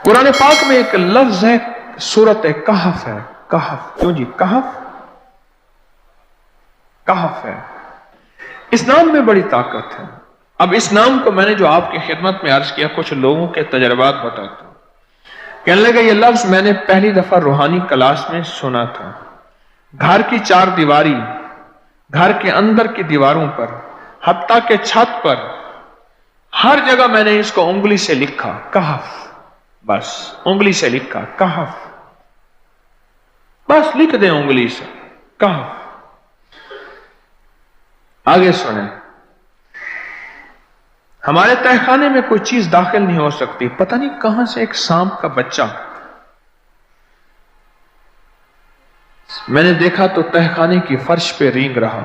कुरान पाक में एक लफ्ज है, सूरत कहफ है। कहफ, क्यों जी? कहफ, कहफ है। इस नाम में बड़ी ताकत है। अब इस नाम को मैंने जो आपकी खिदमत में अर्ज किया, कुछ लोगों के तजर्बात बताता हूं। कहने लगे ये लफ्ज मैंने पहली दफा रूहानी क्लास में सुना था। घर की चार दीवारी, घर के अंदर की दीवारों पर, हत्ता के छत पर, हर जगह मैंने इसको उंगली से लिखा, कहफ। बस उंगली से लिखा, कहफ। बस लिख दें उंगली से, कहफ। आगे सुने, हमारे तहखाने में कोई चीज दाखिल नहीं हो सकती। पता नहीं कहां से एक सांप का बच्चा मैंने देखा तो तहखाने की फर्श पे रेंग रहा।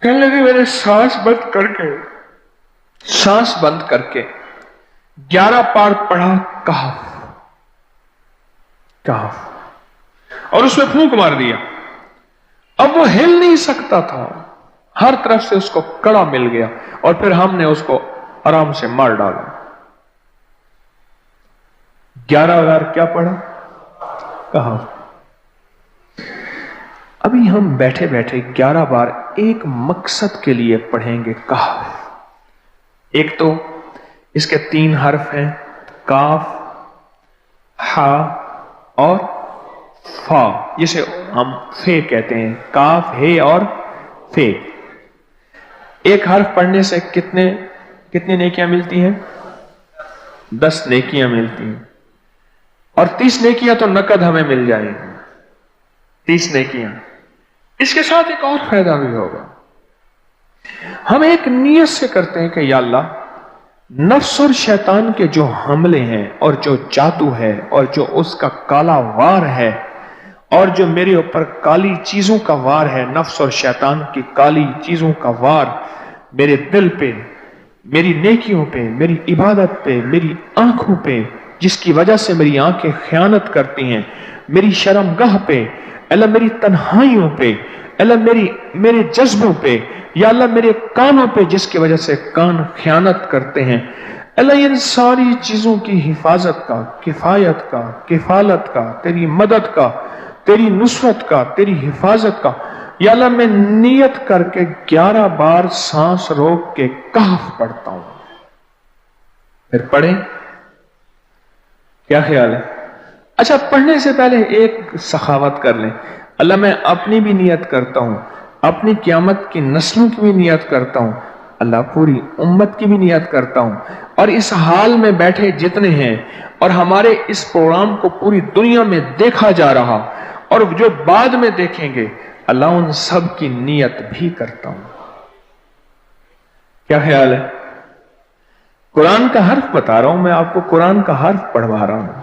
कहने लगे मैंने सांस बंद करके 11 पार पढ़ा, कहफ कहफ, और उसमें फूंक मार दिया। अब वो हिल नहीं सकता था, हर तरफ से उसको कड़ा मिल गया, और फिर हमने उसको आराम से मार डाला। 11 बार क्या पढ़ा? कहफ। अभी हम बैठे बैठे 11 बार एक मकसद के लिए पढ़ेंगे, कहफ। एक तो इसके 3 हर्फ हैं, काफ, हा और फा, जिसे हम फे कहते हैं। काफ, हे और फे। एक हर्फ पढ़ने से कितनी नेकियां मिलती हैं? 10 नेकियां मिलती हैं, और 30 नेकियां तो नकद हमें मिल जाएंगी। 30 नेकियां। इसके साथ एक और फायदा भी होगा। हम एक नियत से करते हैं कि या अल्लाह, नफ्स और शैतान के जो हमले हैं, और जो जादू है, और जो उसका काला वार है, और जो मेरे ऊपर काली चीजों का वार है, नफ्स और शैतान की काली चीजों का वार मेरे दिल पे, मेरी नेकियों पे, मेरी इबादत पे, मेरी आंखों पे, जिसकी वजह से मेरी आंखें खयानत करती हैं, मेरी शर्मगाह पे, अल्लाह मेरी तन्हाइयों पे, अल्लाह मेरे जज्बों पे, या अल्लाह मेरे कानों पे, जिसकी वजह से कान खयानत करते हैं, अल्लाह इन सारी चीजों की हिफाजत का, किफायत का, किफालत का, तेरी मदद का, तेरी नुसरत का, तेरी हिफाजत का, या अल्लाह मैं नियत करके 11 बार सांस रोक के कहफ पढ़ता हूं। फिर पढ़ें, क्या ख्याल है? अच्छा, पढ़ने से पहले एक सखावत कर लें। अल्लाह मैं अपनी भी नियत करता हूं, अपनी क़यामत की नस्लों की भी नियत करता हूं, अल्लाह पूरी उम्मत की भी नियत करता हूं, और इस हाल में बैठे जितने हैं, और हमारे इस प्रोग्राम को पूरी दुनिया में देखा जा रहा, और जो बाद में देखेंगे, अल्लाह उन सब की नियत भी करता हूं। क्या ख्याल है? कुरान का हर्फ बता रहा हूं मैं आपको, कुरान का हर्फ पढ़वा रहा हूं।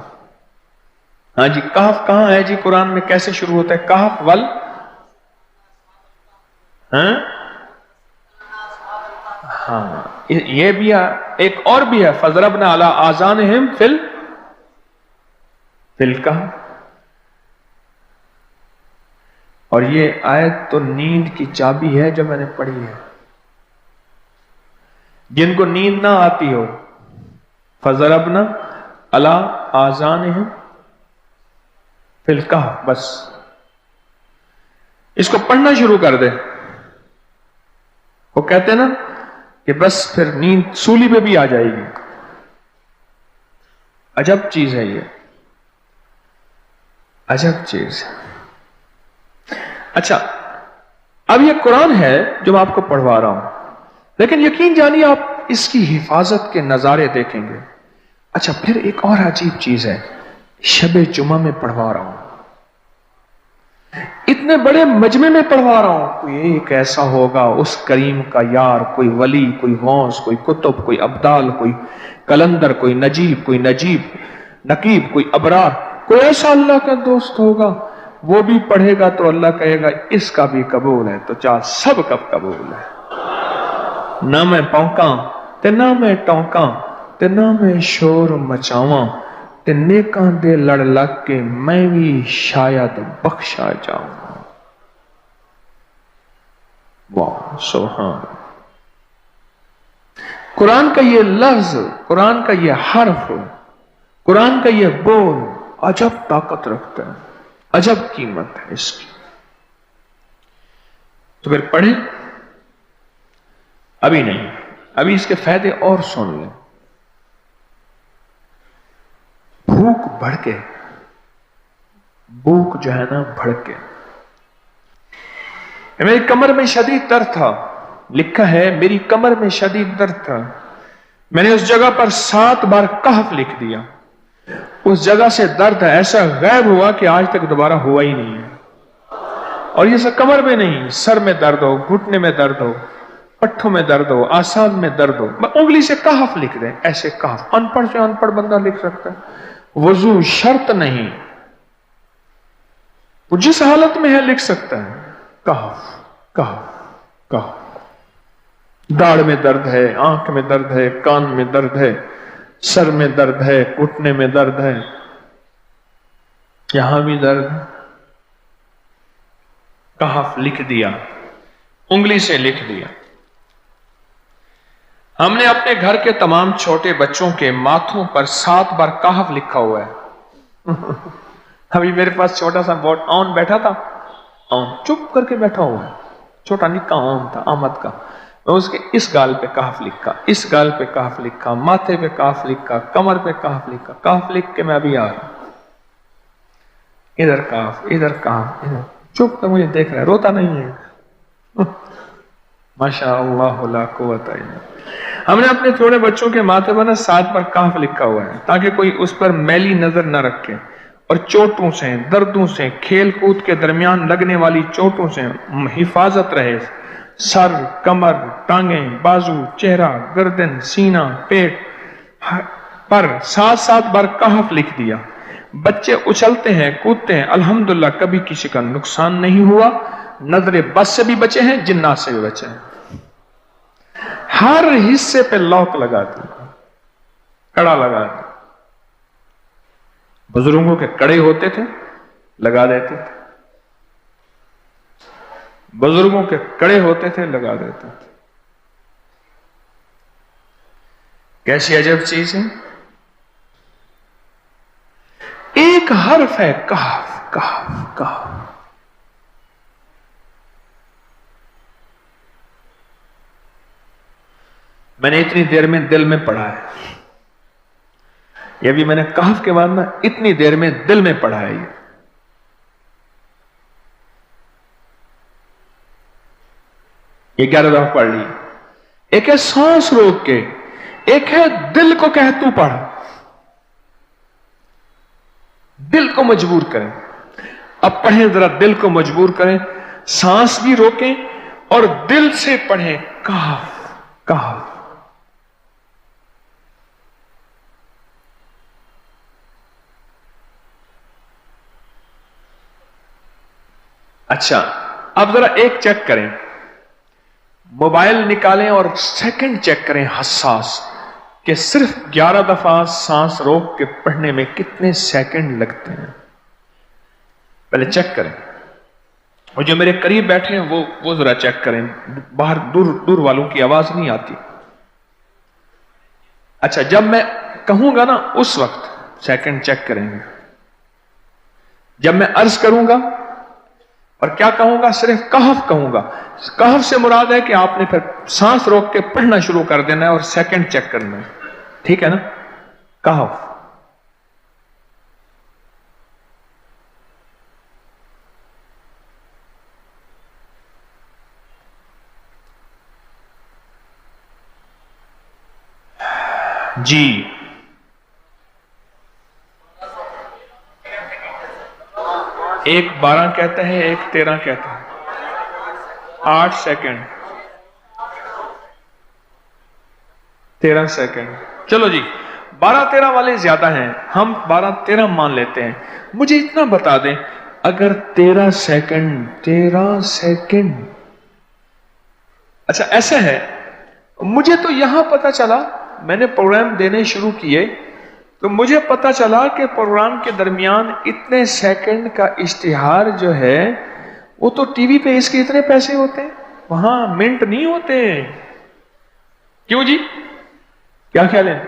हाँ जी, कहफ कहां है जी कुरान में? कैसे शुरू होता है? कहफ वल, हाँ, ये भी है। एक और भी है, फजरबना अला आज़ानिहिम फिल कहफ। और ये आयत तो नींद की चाबी है जो मैंने पढ़ी है। जिनको नींद ना आती हो, फजरबना अला आज़ानिहिम फिल कहफ, बस इसको पढ़ना शुरू कर दे। वो कहते हैं ना कि बस फिर नींद सूली पे भी आ जाएगी। अजब चीज है ये, अजब चीज है। अच्छा, अब ये कुरान है जो मैं आपको पढ़वा रहा हूं, लेकिन यकीन जानिए आप इसकी हिफाजत के नजारे देखेंगे। अच्छा, फिर एक और अजीब चीज है, शबे जुमा में पढ़वा रहा हूं, इतने बड़े मजमे में पढ़वा रहा हूं। कोई एक ऐसा होगा उस करीम का यार, कोई वली, कोई गौस, कोई कुतुब, कोई अब्दाल, कोई कलंदर, कोई नजीब, कोई नकीब, कोई अबरार, कोई ऐसा अल्लाह का दोस्त होगा, वो भी पढ़ेगा तो अल्लाह कहेगा इसका भी कबूल है। तो चाह सब कब कबूल है। ना मैं पौंका ते ना मैं टौंका ते ना मैं शोर मचावा, ते नेकां दे लड़ लग के मैं भी शायद बख्शा जाऊं। वाह सुभान। कुरान का ये लफ्ज, कुरान का ये हर्फ कुरान का यह बोल अजब ताकत रखता है, अजब कीमत है इसकी। तो फिर पढ़ें? अभी नहीं, अभी इसके फायदे और सुन लें। भूख भड़के, भूख जो है ना भड़के। मेरी कमर में शदीद दर्द था, लिखा है मेरी कमर में शदीद दर्द था, मैंने उस जगह पर 7 बार कहफ लिख दिया। उस जगह से दर्द ऐसा गायब हुआ कि आज तक दोबारा हुआ ही नहीं है। और ये सब कमर में नहीं, सर में दर्द हो, घुटने में दर्द हो, पट्ठों में दर्द हो, आसान में दर्द हो, उंगली से कहफ लिख दें, ऐसे कहफ। अनपढ़ से अनपढ़ बंदा लिख सकता है। वजू शर्त नहीं, वो जिस हालत में है लिख सकता है। कहफ कहफ कहफ। दाढ़ में दर्द है, आंख में दर्द है, कान में दर्द है, सर में दर्द है, घुटने में दर्द है, यहां भी दर्द है। कहफ लिख दिया, उंगली से लिख दिया। हमने अपने घर के तमाम छोटे बच्चों के माथों पर 7 बार कहफ लिखा हुआ है। अभी मेरे पास छोटा सा बोर्ड ऑन बैठा था, ऑन चुप करके बैठा हुआ है, छोटा निक्का ऑन था आमद का। मैं उसके इस गाल पे कहफ लिखा, इस गाल पे कहफ लिखा, माथे पे कहफ लिखा, कमर पे कहफ लिखा। कहफ लिख के मैं अभी आ रहा हूं, इधर कहफ, इधर कहफ, इधर चुप कर मुझे देख रहा है, रोता नहीं है। माशा अल्लाह ला कुव्वता इल्ला बिल्लाह। हमने अपने थोड़े बच्चों के माथे पर 7 बार कहफ लिखा हुआ है ताकि कोई उस पर मैली नजर न रखे और चोटों से, दर्दों से, खेल कूद के दरमियान लगने वाली चोटों से हिफाजत रहे। सर, कमर, टांगें, बाजू, चेहरा, गर्दन, सीना, पेट पर 7-7 बार कहफ लिख दिया। बच्चे उछलते हैं, कूदते हैं, अल्हम्दुलिल्लाह कभी किसी का नुकसान नहीं हुआ। नजरे बस से भी बचे हैं, जिन्नात से भी बचे हैं। हर हिस्से पे लॉक लगा दिया, कड़ा लगा दिया। बुजुर्गों के कड़े होते थे, लगा देते थे। बुजुर्गों के कड़े होते थे, लगा देते थे। कैसी अजब चीज है। एक हर्फ है कहफ कहफ कहफ। मैंने इतनी देर में दिल में पढ़ा है, ये भी मैंने कहफ के बाद ना इतनी देर में दिल में पढ़ा है। ये 11 दफा पढ़ ली। एक है सांस रोक के, एक है दिल को कह तू पढ़। दिल को मजबूर करें। अब पढ़ें, जरा दिल को मजबूर करें, सांस भी रोकें और दिल से पढ़ें कहफ कहफ। अच्छा, अब जरा एक चेक करें, मोबाइल निकालें और सेकंड चेक करें हसास कि सिर्फ 11 दफा सांस रोक के पढ़ने में कितने सेकंड लगते हैं। पहले चेक करें। और जो मेरे करीब बैठे हैं वो जरा चेक करें, बाहर दूर दूर वालों की आवाज नहीं आती। अच्छा, जब मैं कहूंगा ना उस वक्त सेकंड चेक करेंगे। जब मैं अर्ज करूंगा और क्या कहूंगा, सिर्फ कहफ कहूंगा। कहफ से मुराद है कि आपने फिर सांस रोक के पढ़ना शुरू कर देना है और सेकंड चेक करना है, ठीक है ना। कहफ। जी, एक 12 कहता है, एक 13 कहता है। 8 सेकंड, 13 सेकंड। चलो जी, 12-13 वाले ज्यादा हैं, हम 12-13 मान लेते हैं। मुझे इतना बता दें, अगर 13 सेकंड, अच्छा ऐसा है, मुझे तो यहां पता चला, मैंने प्रोग्राम देने शुरू किए तो मुझे पता चला कि प्रोग्राम के दरमियान इतने सेकंड का इश्तिहार जो है वो तो टीवी पे इसके इतने पैसे होते हैं, वहां मिनट नहीं होते। क्यों जी, क्या ख्याल है?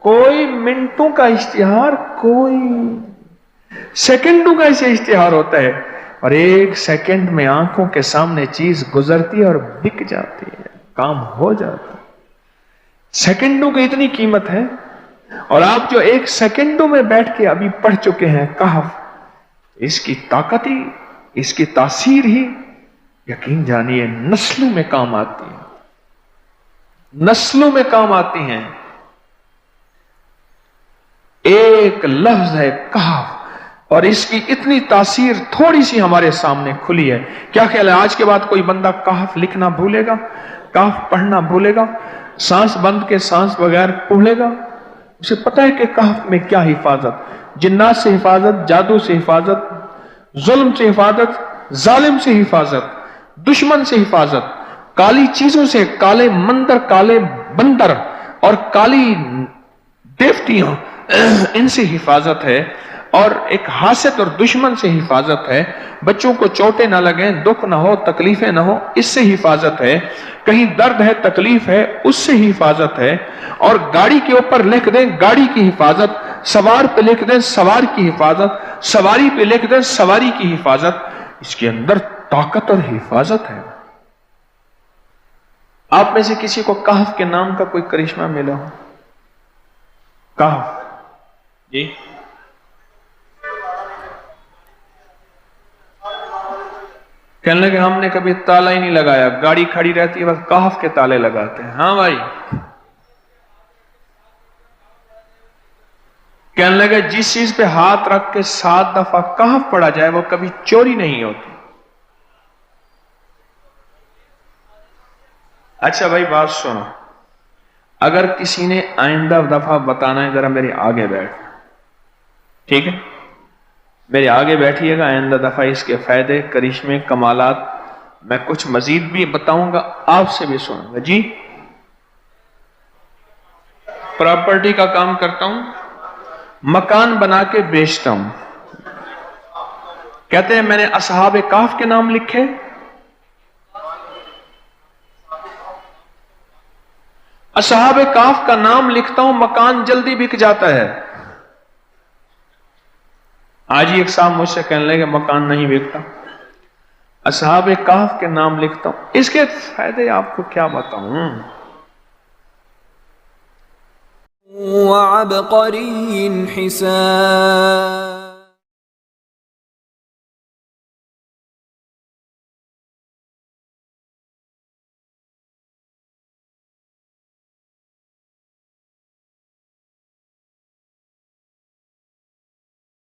کوئی منٹوں کا اشتہار، کوئی سیکنڈوں کا اسے اشتہار ہوتا ہے، اور ایک سیکنڈ میں آنکھوں کے سامنے چیز گزرتی ہے اور بک جاتی ہے، کام ہو جاتا ہے۔ سیکنڈوں کی اتنی قیمت ہے، اور آپ جو ایک سیکنڈوں میں بیٹھ کے ابھی پڑھ چکے ہیں کہف، اس کی طاقت ہی، اس کی تاثیر ہی یقین جانیے نسلوں میں کام آتی ہے، نسلوں میں کام آتی ہیں۔ ایک لفظ ہے کہف، اور اس کی اتنی تاثیر تھوڑی سی ہمارے سامنے کھلی ہے۔ کیا خیال ہے آج کے بعد کوئی بندہ کہف لکھنا بھولے گا، کہف پڑھنا بھولے گا، سانس بند کے سانس بغیر پڑھے گا؟ اسے پتہ ہے کہ کہف میں کیا حفاظت، جنات سے حفاظت، جادو سے حفاظت، ظلم سے حفاظت، ظالم سے حفاظت، دشمن سے حفاظت، کالی چیزوں سے، کالے مندر، کالے بندر اور کالی دیوتیاں، ان سے حفاظت ہے، اور ایک حاسد اور دشمن سے حفاظت ہے، بچوں کو چوٹیں نہ لگیں، دکھ نہ ہو، تکلیفیں نہ ہو، اس سے حفاظت ہے، کہیں درد ہے، تکلیف ہے، اس سے حفاظت ہے، اور گاڑی کے اوپر لکھ دیں گاڑی کی حفاظت، سوار پہ لکھ دیں سوار کی حفاظت، سواری پہ لکھ دیں سواری کی حفاظت، اس کے اندر طاقت اور حفاظت ہے۔ آپ میں سے کسی کو کہف کے نام کا کوئی کرشمہ ملا ہو؟ کہف جی، کہنے لگے ہم نے کبھی تالا ہی نہیں لگایا، گاڑی کھڑی رہتی ہے بس کہف کے تالے لگاتے ہیں۔ ہاں بھائی، کہنے لگے جس چیز پہ ہاتھ رکھ کے 7 دفعہ کہف پڑھا جائے وہ کبھی چوری نہیں ہوتی۔ اچھا بھائی بات سنو، اگر کسی نے آئندہ دفعہ بتانا ہے ذرا میرے آگے بیٹھ، ٹھیک ہے؟ میرے آگے بیٹھیے گا، آئندہ دفعہ اس کے فائدے، کرشمے، کمالات میں کچھ مزید بھی بتاؤں گا، آپ سے بھی سنوں گا۔ جی، پراپرٹی کا کام کرتا ہوں، مکان بنا کے بیچتا ہوں، کہتے ہیں میں نے اصحاب کہف کے نام لکھے، اصحاب کہف کا نام لکھتا ہوں، مکان جلدی بک جاتا ہے۔ آج ہی ایک صاحب مجھ سے کہنے لگے مکان نہیں بکتا، اصحاب کہف کے نام لکھتا ہوں، اس کے فائدے آپ کو کیا بتاؤں۔ وَعَبْقَرِيٍّ حِسَانٍ